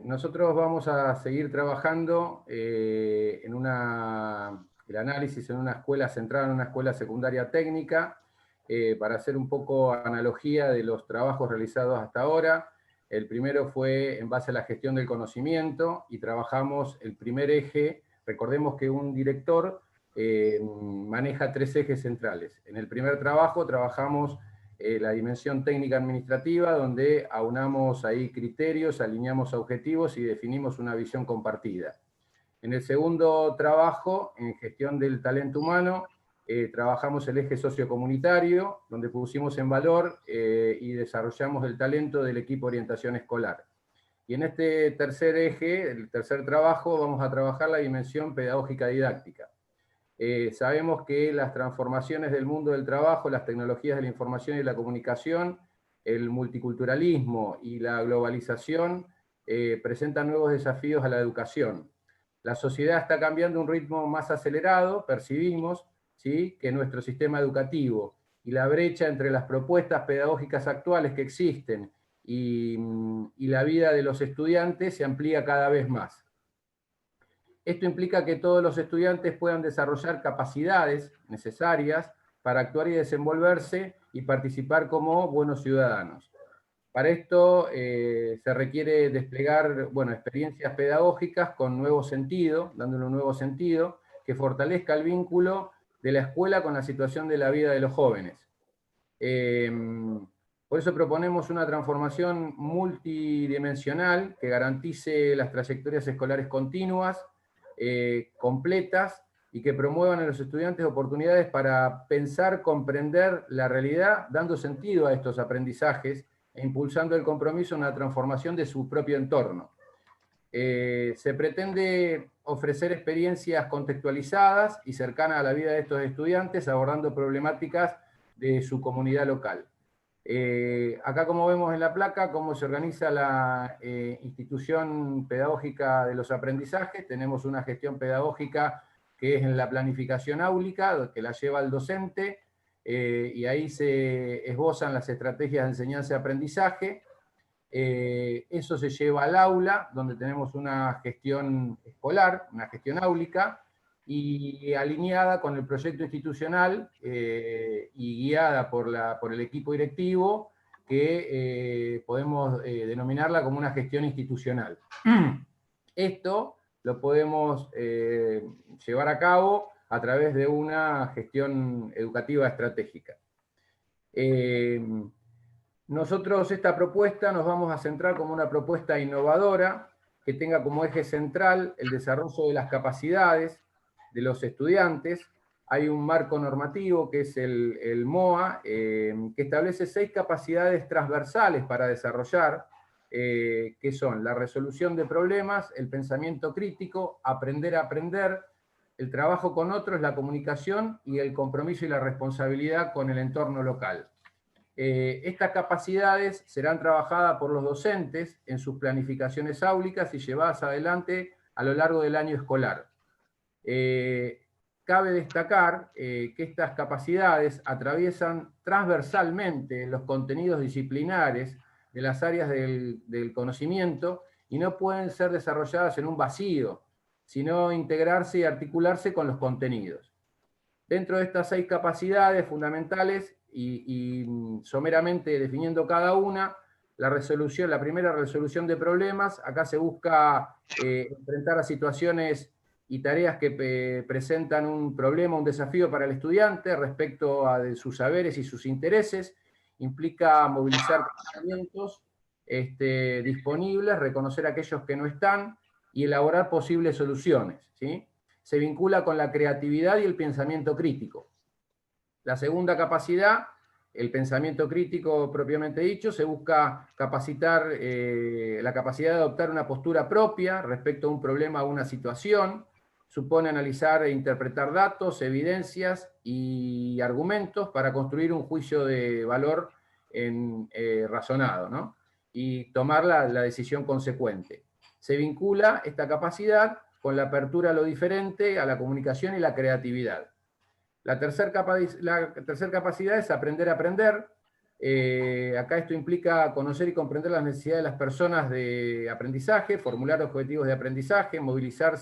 nosotros vamos a seguir trabajando el análisis en una escuela centrada en una escuela secundaria técnica, para hacer un poco analogía de los trabajos realizados hasta ahora. El primero fue en base a la gestión del conocimiento, y trabajamos el primer eje. Recordemos que un director maneja 3 ejes centrales. En el primer trabajo trabajamos la dimensión técnica administrativa, donde aunamos ahí criterios, alineamos objetivos y definimos una visión compartida. En el segundo trabajo, en gestión del talento humano, trabajamos el eje sociocomunitario, donde pusimos en valor y desarrollamos el talento del equipo de orientación escolar. Y en este tercer eje, el tercer trabajo, vamos a trabajar la dimensión pedagógica didáctica. Sabemos que las transformaciones del mundo del trabajo, las tecnologías de la información y la comunicación, el multiculturalismo y la globalización presentan nuevos desafíos a la educación. La sociedad está cambiando a un ritmo más acelerado, percibimos, ¿sí?, que nuestro sistema educativo, y la brecha entre las propuestas pedagógicas actuales que existen y la vida de los estudiantes se amplía cada vez más. Esto implica que todos los estudiantes puedan desarrollar capacidades necesarias para actuar y desenvolverse y participar como buenos ciudadanos. Para esto se requiere desplegar, experiencias pedagógicas con nuevo sentido, dándole un nuevo sentido, que fortalezca el vínculo de la escuela con la situación de la vida de los jóvenes. Por eso proponemos una transformación multidimensional que garantice las trayectorias escolares continuas, completas, y que promuevan en los estudiantes oportunidades para pensar, comprender la realidad, dando sentido a estos aprendizajes e impulsando el compromiso en la transformación de su propio entorno. Se pretende ofrecer experiencias contextualizadas y cercanas a la vida de estos estudiantes, abordando problemáticas de su comunidad local. Acá, como vemos en la placa, cómo se organiza la institución pedagógica de los aprendizajes. Tenemos una gestión pedagógica que es en la planificación áulica, que la lleva el docente, y ahí se esbozan las estrategias de enseñanza y aprendizaje. Eso se lleva al aula, donde tenemos una gestión escolar, una gestión áulica, y alineada con el proyecto institucional y guiada por el equipo directivo, que podemos denominarla como una gestión institucional. Esto lo podemos llevar a cabo a través de una gestión educativa estratégica. Nosotros esta propuesta nos vamos a centrar como una propuesta innovadora, que tenga como eje central el desarrollo de las capacidades de los estudiantes. Hay un marco normativo que es el MOA, que establece 6 capacidades transversales para desarrollar, que son la resolución de problemas, el pensamiento crítico, aprender a aprender, el trabajo con otros, la comunicación y el compromiso y la responsabilidad con el entorno local. Estas capacidades serán trabajadas por los docentes en sus planificaciones áulicas y llevadas adelante a lo largo del año escolar. Cabe destacar que estas capacidades atraviesan transversalmente los contenidos disciplinares de las áreas del conocimiento y no pueden ser desarrolladas en un vacío, sino integrarse y articularse con los contenidos. Dentro de estas 6 capacidades fundamentales y someramente definiendo cada una, la primera, resolución de problemas. Acá se busca enfrentar a situaciones y tareas que presentan un problema, un desafío para el estudiante respecto a sus saberes y sus intereses. Implica movilizar conocimientos disponibles, reconocer aquellos que no están y elaborar posibles soluciones, ¿sí? Se vincula con la creatividad y el pensamiento crítico. La segunda capacidad, el pensamiento crítico propiamente dicho, se busca capacitar la capacidad de adoptar una postura propia respecto a un problema o una situación. Supone analizar e interpretar datos, evidencias y argumentos para construir un juicio de valor razonado, ¿no? Y tomar la decisión consecuente. Se vincula esta capacidad con la apertura a lo diferente, a la comunicación y la creatividad. La tercera capacidad es aprender a aprender. Acá esto implica conocer y comprender las necesidades de las personas de aprendizaje, formular objetivos de aprendizaje, movilizar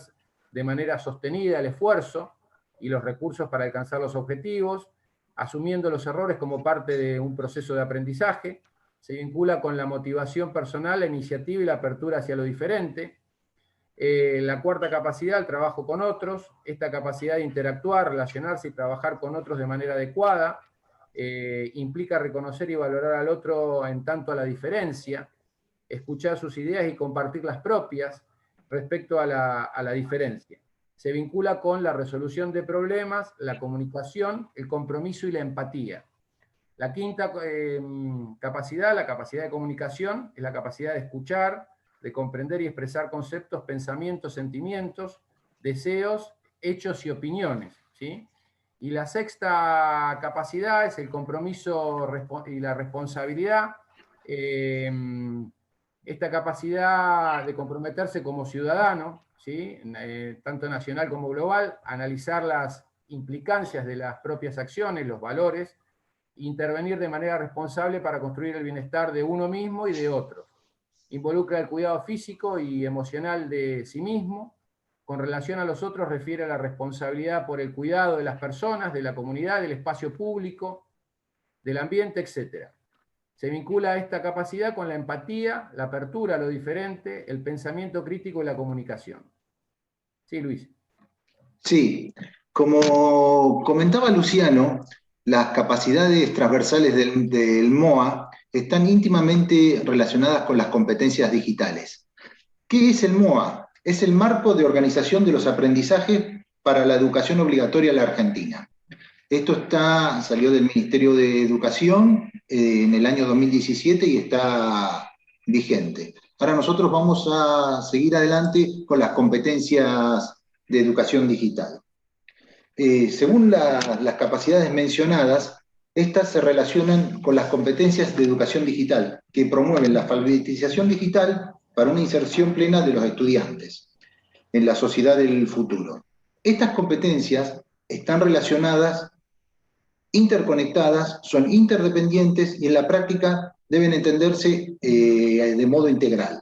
de manera sostenida el esfuerzo y los recursos para alcanzar los objetivos, asumiendo los errores como parte de un proceso de aprendizaje. Se vincula con la motivación personal, la iniciativa y la apertura hacia lo diferente. La cuarta capacidad, el trabajo con otros. Esta capacidad de interactuar, relacionarse y trabajar con otros de manera adecuada implica reconocer y valorar al otro en tanto a la diferencia, escuchar sus ideas y compartir las propias respecto a la diferencia. Se vincula con la resolución de problemas, la comunicación, el compromiso y la empatía. La quinta capacidad, la capacidad de comunicación, es la capacidad de escuchar, de comprender y expresar conceptos, pensamientos, sentimientos, deseos, hechos y opiniones, ¿sí? Y la sexta capacidad es el compromiso y la responsabilidad. Esta capacidad de comprometerse como ciudadano, ¿sí? Tanto nacional como global, analizar las implicancias de las propias acciones, los valores, intervenir de manera responsable para construir el bienestar de uno mismo y de otros. Involucra el cuidado físico y emocional de sí mismo. Con relación a los otros, refiere a la responsabilidad por el cuidado de las personas, de la comunidad, del espacio público, del ambiente, etc. Se vincula a esta capacidad con la empatía, la apertura a lo diferente, el pensamiento crítico y la comunicación. Sí, Luis. Sí, como comentaba Luciano, las capacidades transversales del MOA están íntimamente relacionadas con las competencias digitales. ¿Qué es el MOA? Es el marco de organización de los aprendizajes para la educación obligatoria en la Argentina. Esto salió del Ministerio de Educación en el año 2017 y está vigente. Ahora nosotros vamos a seguir adelante con las competencias de educación digital. Según las capacidades mencionadas, estas se relacionan con las competencias de educación digital, que promueven la alfabetización digital para una inserción plena de los estudiantes en la sociedad del futuro. Estas competencias están relacionadas, interconectadas, son interdependientes y en la práctica deben entenderse de modo integral.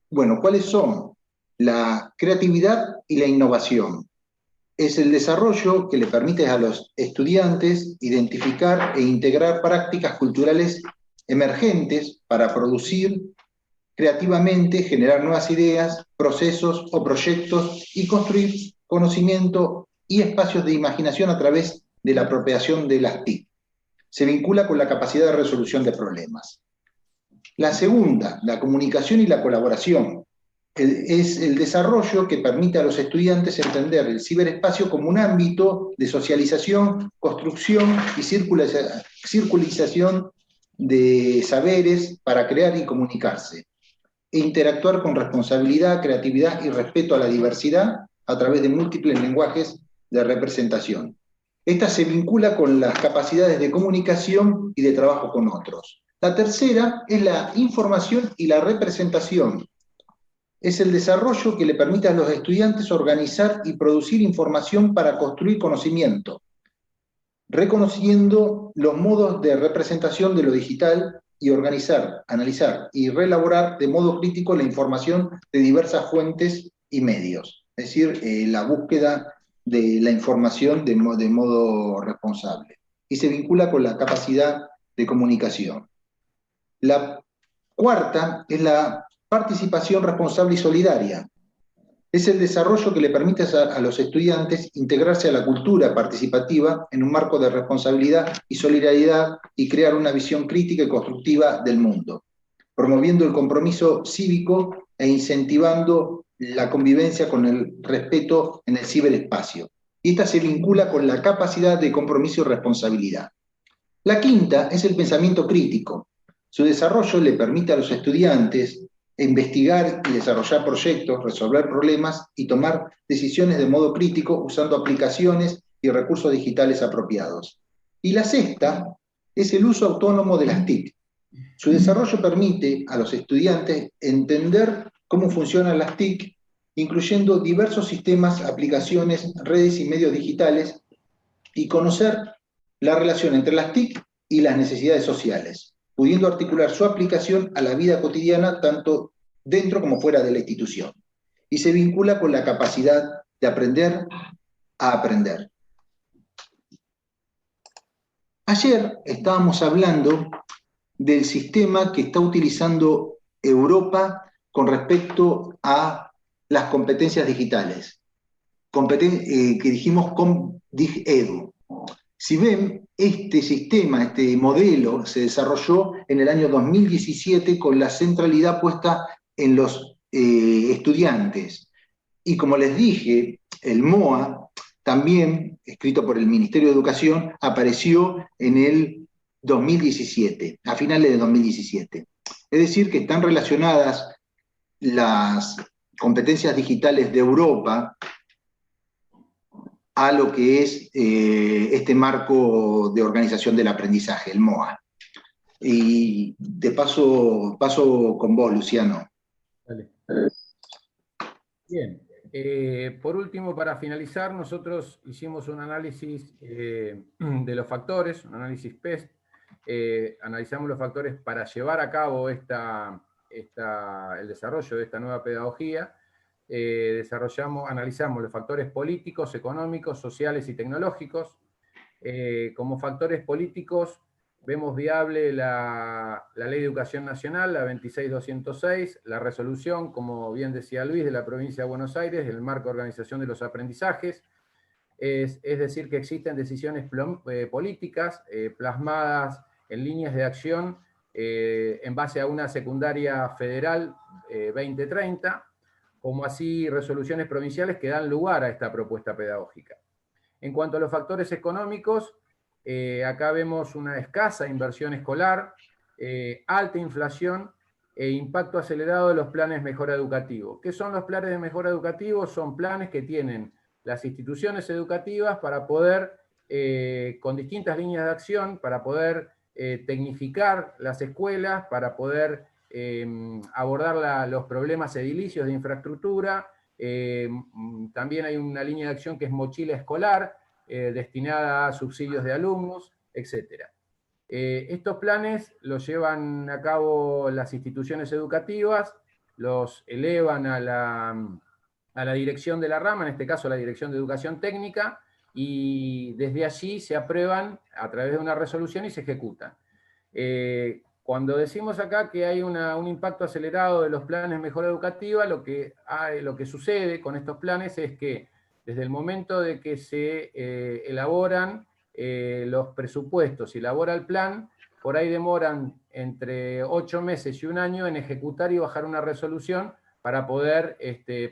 Bueno, ¿cuáles son? La creatividad y la innovación. Es el desarrollo que le permite a los estudiantes identificar e integrar prácticas culturales emergentes para producir creativamente, generar nuevas ideas, procesos o proyectos y construir conocimiento y espacios de imaginación a través de la apropiación de las TIC. Se vincula con la capacidad de resolución de problemas. La segunda, la comunicación y la colaboración. Es el desarrollo que permite a los estudiantes entender el ciberespacio como un ámbito de socialización, construcción y circularización de saberes para crear y comunicarse, e interactuar con responsabilidad, creatividad y respeto a la diversidad a través de múltiples lenguajes de representación. Esta se vincula con las capacidades de comunicación y de trabajo con otros. La tercera es la información y la representación. Es el desarrollo que le permite a los estudiantes organizar y producir información para construir conocimiento, reconociendo los modos de representación de lo digital y organizar, analizar y reelaborar de modo crítico la información de diversas fuentes y medios. Es decir, la búsqueda de la información de modo responsable. Y se vincula con la capacidad de comunicación. La cuarta es la participación responsable y solidaria. Es el desarrollo que le permite a los estudiantes integrarse a la cultura participativa en un marco de responsabilidad y solidaridad y crear una visión crítica y constructiva del mundo, promoviendo el compromiso cívico e incentivando la convivencia con el respeto en el ciberespacio. Y esta se vincula con la capacidad de compromiso y responsabilidad. La quinta es el pensamiento crítico. Su desarrollo le permite a los estudiantes investigar y desarrollar proyectos, resolver problemas y tomar decisiones de modo crítico usando aplicaciones y recursos digitales apropiados. Y la sexta es el uso autónomo de las TIC. Su desarrollo permite a los estudiantes entender cómo funcionan las TIC, incluyendo diversos sistemas, aplicaciones, redes y medios digitales, y conocer la relación entre las TIC y las necesidades sociales, pudiendo articular su aplicación a la vida cotidiana tanto dentro como fuera de la institución. Y se vincula con la capacidad de aprender a aprender. Ayer estábamos hablando del sistema que está utilizando Europa con respecto a las competencias digitales, que dijimos ComDigEdu. Si ven, este sistema, este modelo se desarrolló en el año 2017 con la centralidad puesta en los estudiantes. Y como les dije, el MOA, también escrito por el Ministerio de Educación, apareció en el 2017, a finales de 2017. Es decir, que están relacionadas las competencias digitales de Europa a lo que es este marco de organización del aprendizaje, el MOA. Y de paso con vos, Luciano. Dale. Bien. Por último, para finalizar, nosotros hicimos un análisis de los factores, un análisis PEST. Analizamos los factores para llevar a cabo el desarrollo de esta nueva pedagogía. Analizamos los factores políticos, económicos, sociales y tecnológicos. Como factores políticos, vemos viable la Ley de Educación Nacional, la 26206, la resolución, como bien decía Luis, de la provincia de Buenos Aires, del marco de organización de los aprendizajes. Es decir, que existen decisiones políticas plasmadas en líneas de acción en base a una secundaria federal 2030, como así resoluciones provinciales que dan lugar a esta propuesta pedagógica. En cuanto a los factores económicos, acá vemos una escasa inversión escolar, alta inflación e impacto acelerado de los planes de mejora educativo. ¿Qué son los planes de mejora educativo? Son planes que tienen las instituciones educativas para poder, con distintas líneas de acción, para poder tecnificar las escuelas, para poder abordar los problemas edilicios de infraestructura. También hay una línea de acción que es mochila escolar, destinada a subsidios de alumnos, etc. Estos planes los llevan a cabo las instituciones educativas, los elevan a la dirección de la rama, en este caso a la Dirección de Educación Técnica, y desde allí se aprueban a través de una resolución y se ejecutan. Cuando decimos acá que hay un impacto acelerado de los planes de mejora educativa, lo que sucede con estos planes es que desde el momento de que se elaboran los presupuestos y elabora el plan, por ahí demoran entre 8 meses y un año en ejecutar y bajar una resolución para poder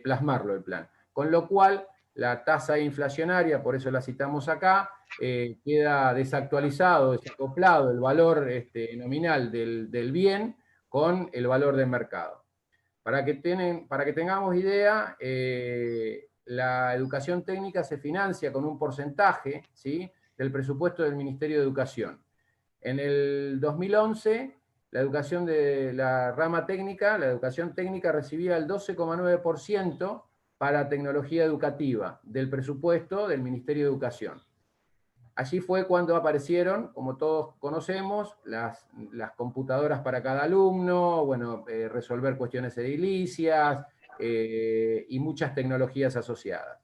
plasmarlo el plan. Con lo cual, la tasa inflacionaria, por eso la citamos acá, queda desactualizado, desacoplado el valor nominal del bien con el valor del mercado. Para que tengamos idea, la educación técnica se financia con un porcentaje, ¿sí?, del presupuesto del Ministerio de Educación. En el 2011, la educación de la rama técnica, la educación técnica recibía el 12,9% para tecnología educativa del presupuesto del Ministerio de Educación. Allí fue cuando aparecieron, como todos conocemos, las computadoras para cada alumno, bueno, resolver cuestiones edilicias y muchas tecnologías asociadas.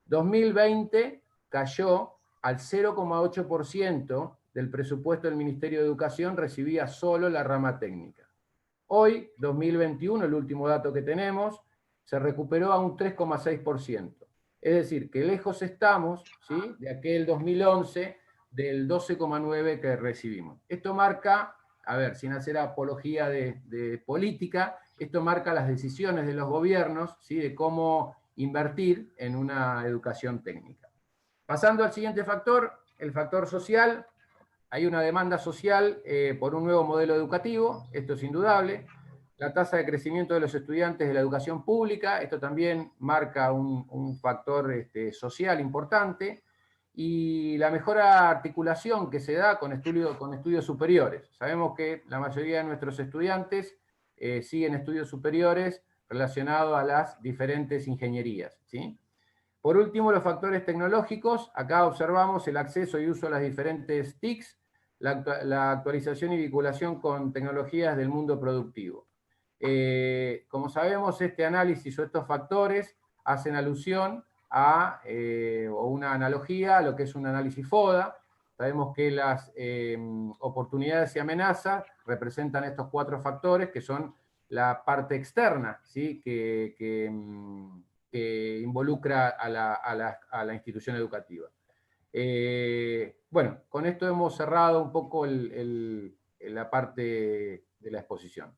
2020 cayó al 0,8% del presupuesto del Ministerio de Educación, recibía solo la rama técnica. Hoy, 2021, el último dato que tenemos, se recuperó a un 3,6%. Es decir, que lejos estamos, ¿sí?, de aquel 2011 del 12,9% que recibimos. Esto marca, a ver, sin hacer apología de política, esto marca las decisiones de los gobiernos, ¿sí?, de cómo invertir en una educación técnica. Pasando al siguiente factor, el factor social. Hay una demanda social por un nuevo modelo educativo, esto es indudable. La tasa de crecimiento de los estudiantes de la educación pública, esto también marca un factor social importante, y la mejora articulación que se da con estudios superiores. Sabemos que la mayoría de nuestros estudiantes siguen estudios superiores relacionados a las diferentes ingenierías, ¿sí? Por último, los factores tecnológicos. Acá observamos el acceso y uso a las diferentes TICs, la actualización y vinculación con tecnologías del mundo productivo. Como sabemos, este análisis o estos factores hacen alusión a, o una analogía a lo que es un análisis FODA. Sabemos que las oportunidades y amenazas representan estos 4 factores, que son la parte externa, ¿sí? que involucra a la institución educativa. Bueno, con esto hemos cerrado un poco la parte de la exposición.